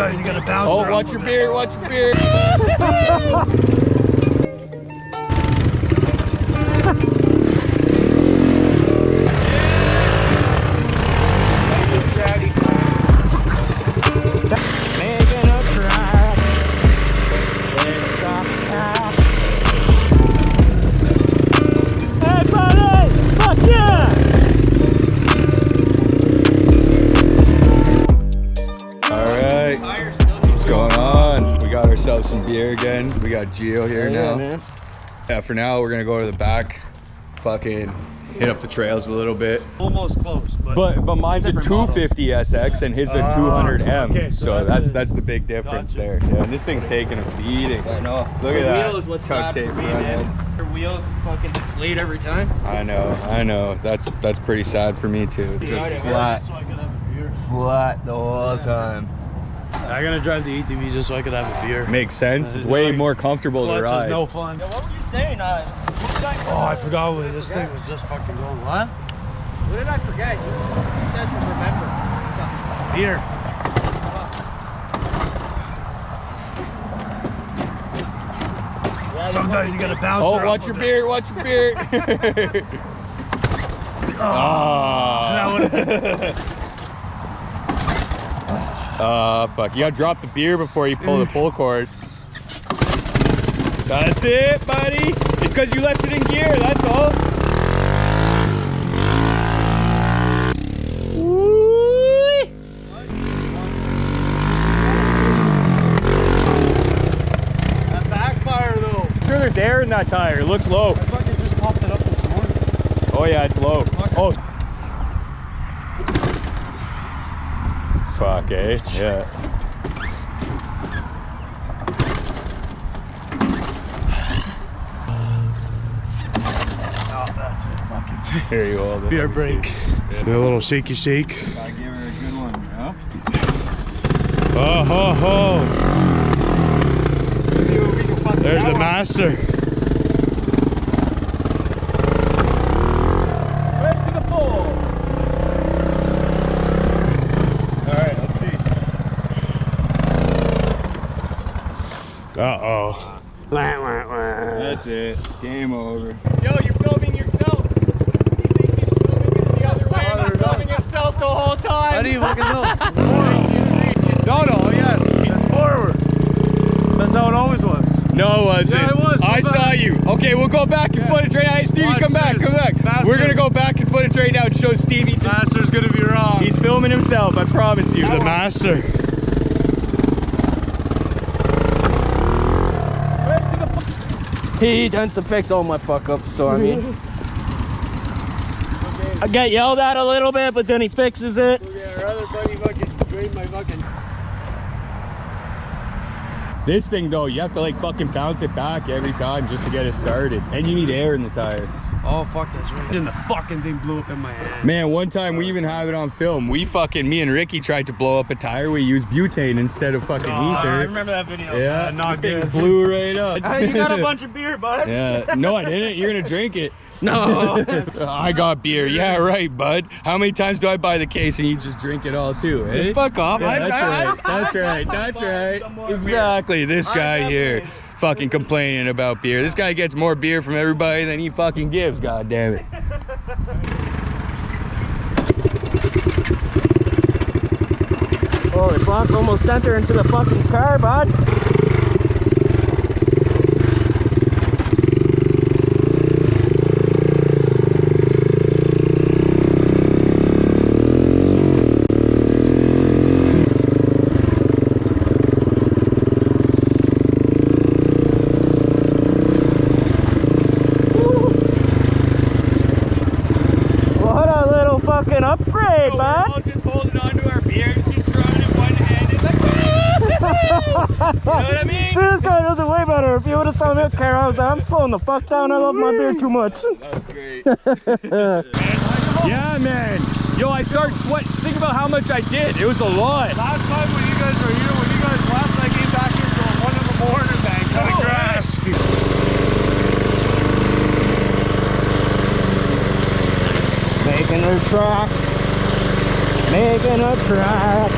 Sometimes you gotta bounce. Oh, watch your beard, watch your beard. Some beer again. We got Gio here now. Man. Yeah, for now we're gonna go to the back, fucking hit up the trails a little bit. Almost close, but mine's a 250 SX and his a 200M. Okay, so that's the big difference there. Yeah, and this thing's taking a beating. I know. Look at that. Wheel is what's sad for me, man. Your wheel fucking deflate every time. I know. That's pretty sad for me too. Just flat the whole time. I'm gonna drive the ATV just so I could have a beer. Makes sense. It's way more comfortable to ride. No fun. Yeah, what were you saying? Oh, I forgot what this thing was just fucking going. What? What did I forget? You said to remember something. Beer. Sometimes you gotta bounce. Oh, watch your beard, watch your beard. Fuck. You gotta drop the beer before you pull the pull cord. That's it, buddy. It's because you left it in gear, that's all. That backfire though. Sure, there's air in that tire. It looks low. I fucking just popped it up this morning. Oh yeah, it's low. Oh. Fuck, eh? Yeah. Oh, that's it. Fuck it. Here you go. Beer break. Yeah. A little shaky shake. Gotta give her a good one, huh? Oh ho ho! There's the master. Right to the pole. Alright, let's see. Uh-oh. That's it. Game over. Yo, you're filming yourself. He thinks he's filming it the other way. He's filming himself the whole time. How do you fucking know? No, yes. It's forward. That's how it always was. No, it wasn't. Yeah, it was. I saw you. Okay, we'll go back in footage right now. Hey, Stevie, come back. Master. We're gonna go back in footage right now and show Stevie. Master's gonna be wrong. He's filming himself, I promise you. He's the master. He tends to fix all my fuck ups, so I mean. I get yelled at a little bit, but then he fixes it. Yeah, our other buddy fucking drained my fucking. This thing though, you have to like fucking bounce it back every time just to get it started. And you need air in the tire. Oh fuck, that's right. And the fucking thing blew up in my hand. Man, one time we even have it on film. Me and Ricky tried to blow up a tire. We used butane instead of fucking ether. I remember that video. Yeah, not it good. blew right up. You got a bunch of beer, bud. Yeah, no I didn't. You're gonna drink it. No. I got beer. Yeah, right, bud. How many times do I buy the case and you just drink it all too, eh? Fuck off. Yeah, that's right. Exactly. This guy here fucking complaining about beer. This guy gets more beer from everybody than he fucking gives, god damn it. Holy fuck, almost sent her into the fucking car, bud. Upgrade, bud. We're all just holding on to our beers, just throwing it one handed like, you know what I mean? See, this guy does it way better. If you would have saw me at car, I was like, I'm slowing the fuck down. I love my beer too much. That was great. Yeah, man. Yo, I started sweating. Think about how much I did. It was a lot. Last time when you guys were here, when you guys left, I came back here till 1 in the morning, man, cutting grass. Making a track. Making a track.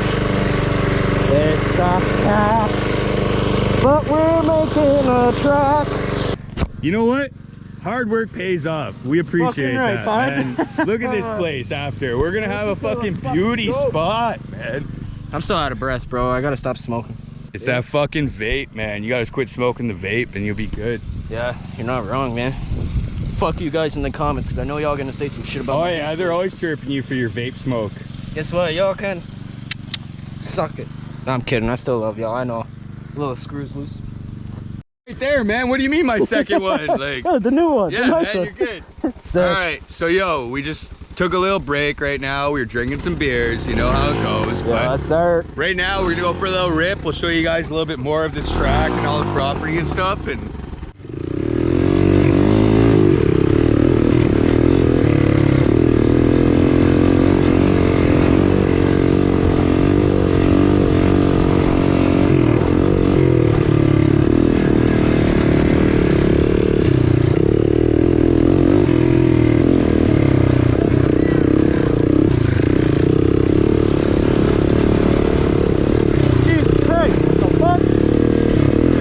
This sucks, cat. But we're making a track. You know what? Hard work pays off. We appreciate Fucking right, that, fine. man. Look at this place after. We're gonna have a fucking beauty spot, man. I'm still out of breath, bro. I gotta stop smoking. It's that fucking vape, man. You gotta quit smoking the vape and you'll be good. Yeah, you're not wrong, man. Fuck you guys in the comments, because I know y'all gonna say some shit about Oh me. yeah, they're always chirping you for your vape smoke. Guess what? Y'all can suck it. No, I'm kidding. I still love y'all. I know. Little screws loose. Right there, man. What do you mean my second one? Like, Oh, the new one. yeah, the nice man, one. you're good. Sick. All right, so yo, we just took a little break right now. We were drinking some beers. You know how it goes. But Yeah, sir. right now, we're gonna go for a little rip. We'll show you guys a little bit more of this track and all the property and stuff. And Jesus Christ. What the fuck?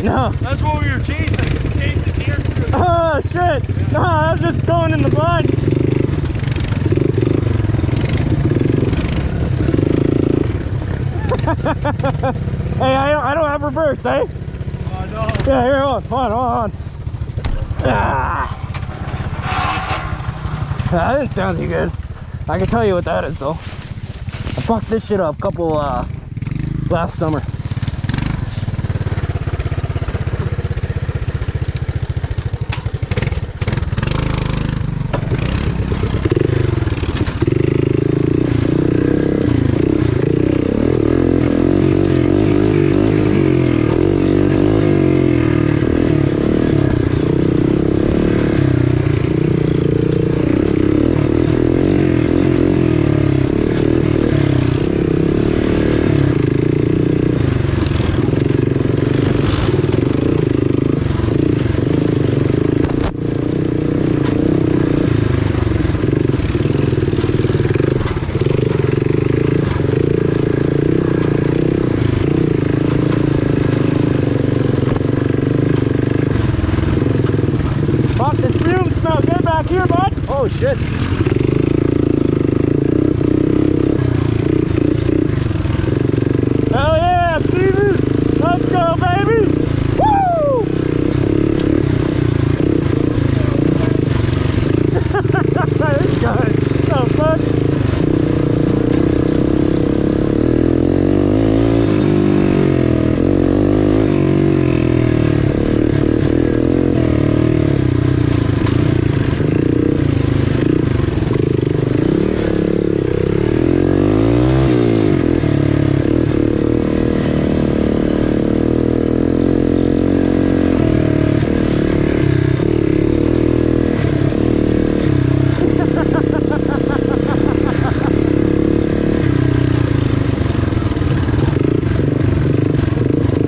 No. That's what we were chasing. Chasing deer. Oh shit! No, I was just going in the blind. Hey, I don't have reverse, eh? Oh no. Yeah, here, hold on. Ah. That didn't sound too good. I can tell you what that is though. I fucked this shit up a couple last summer. Fuck, the fumes smell good back here, bud. Oh shit. Hell yeah, Stevie! Let's go, baby! Woo! This guy. Oh fuck.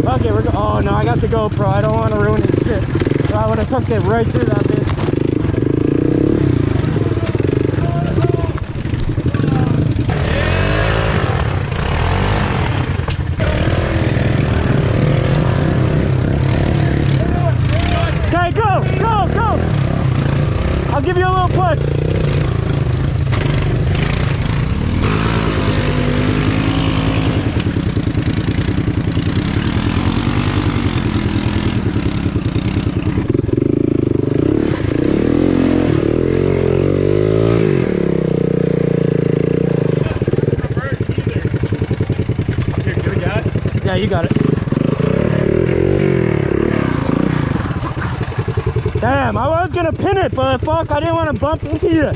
Okay, oh no, I got the GoPro. I don't want to ruin his shit. I would have tucked it right through that bitch. Okay, go! I'll give you a little push. Yeah, you got it. Damn, I was gonna pin it, but fuck, I didn't want to bump into you.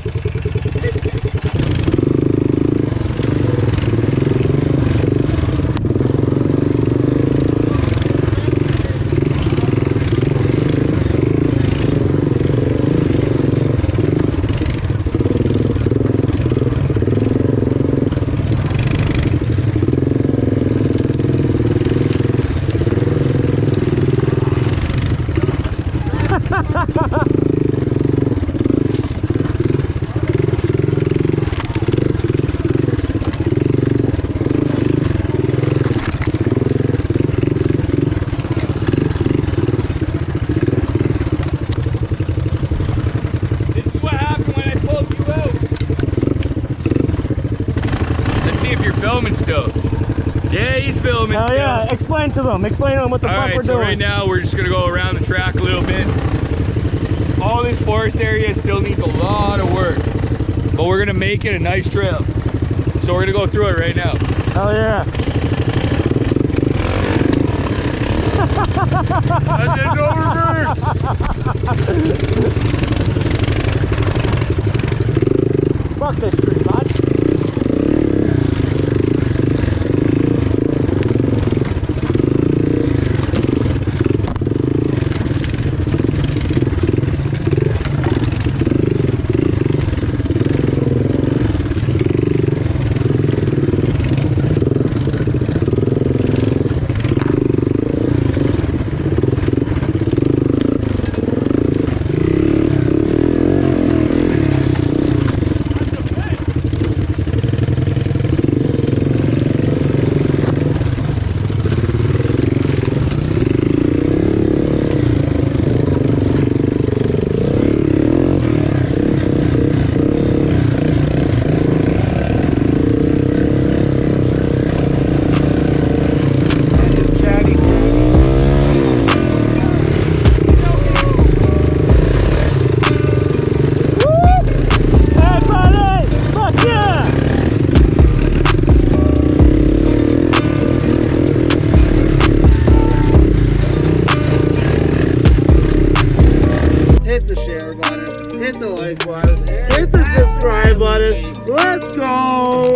filming. Hell still. yeah, explain to them what the All fuck right, we're so doing. right now we're just gonna go around the track a little bit. All this forest area still needs a lot of work, but we're gonna make it a nice trail. So we're gonna go through it right now. Hell yeah. I did no reverse. Fuck this tree, bud. Hit the share button, hit the like button, hit the subscribe button. Let's go!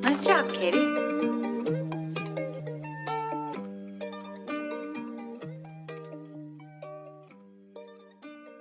Nice job, Katie.